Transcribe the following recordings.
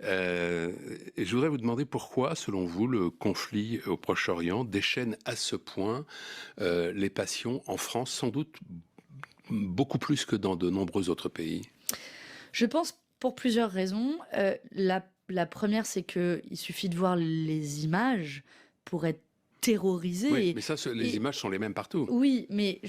Et je voudrais vous demander pourquoi, selon vous, le conflit au Proche-Orient déchaîne à ce point les passions en France, sans doute beaucoup plus que dans de nombreux autres pays. Je pense pour plusieurs raisons. La première, c'est qu'il suffit de voir les images pour être Oui, terrorisé. mais ça, les images sont les mêmes partout. Oui, mais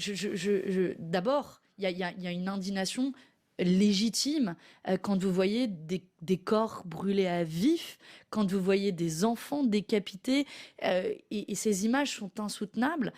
d'abord, il y a une indignation légitime quand vous voyez des corps brûlés à vif, quand vous voyez des enfants décapités, et ces images sont insoutenables.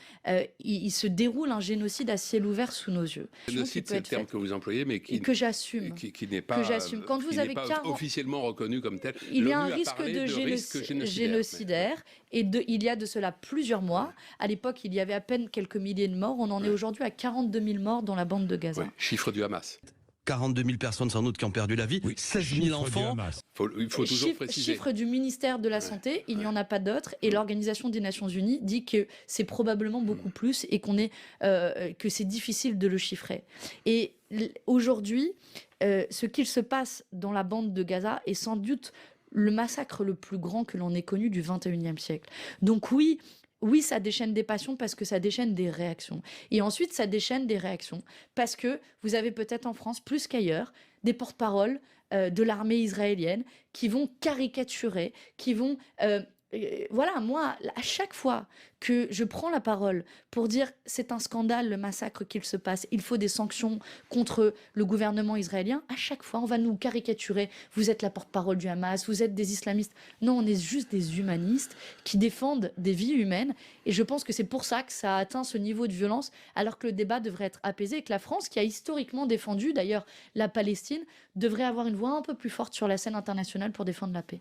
Il se déroule un génocide à ciel ouvert sous nos yeux. Génocide, c'est le terme que vous employez, mais Et que j'assume. qui n'est Que pas, j'assume. Quand qui vous n'est avez pas 40 officiellement reconnu comme tel. il y a un L'ONU a risque parlé de risque génocidaire, et il y a de cela plusieurs mois. À l'époque, il y avait à peine quelques milliers de morts. On en est aujourd'hui à 42 000 morts dans la bande de Gaza. Ouais, chiffre du Hamas. 42 000 personnes sans doute qui ont perdu la vie, Oui, 16 000 enfants. Il faut toujours préciser. Chiffre du ministère de la Santé, il n'y en a pas d'autres. Et l'Organisation des Nations Unies dit que c'est probablement beaucoup plus et que c'est difficile de le chiffrer. Et aujourd'hui, ce qu'il se passe dans la bande de Gaza est sans doute le massacre le plus grand que l'on ait connu du 21e siècle. Donc oui, ça déchaîne des passions parce que ça déchaîne des réactions. Et ensuite, ça déchaîne des réactions parce que vous avez peut-être en France, plus qu'ailleurs, des porte-paroles de l'armée israélienne qui vont caricaturer, qui vont... voilà, moi, à chaque fois que je prends la parole pour dire c'est un scandale le massacre qu'il se passe, il faut des sanctions contre le gouvernement israélien, à chaque fois on va nous caricaturer, vous êtes la porte-parole du Hamas, vous êtes des islamistes. Non, on est juste des humanistes qui défendent des vies humaines, et je pense que c'est pour ça que ça a atteint ce niveau de violence, alors que le débat devrait être apaisé et que la France, qui a historiquement défendu d'ailleurs la Palestine, devrait avoir une voix un peu plus forte sur la scène internationale pour défendre la paix.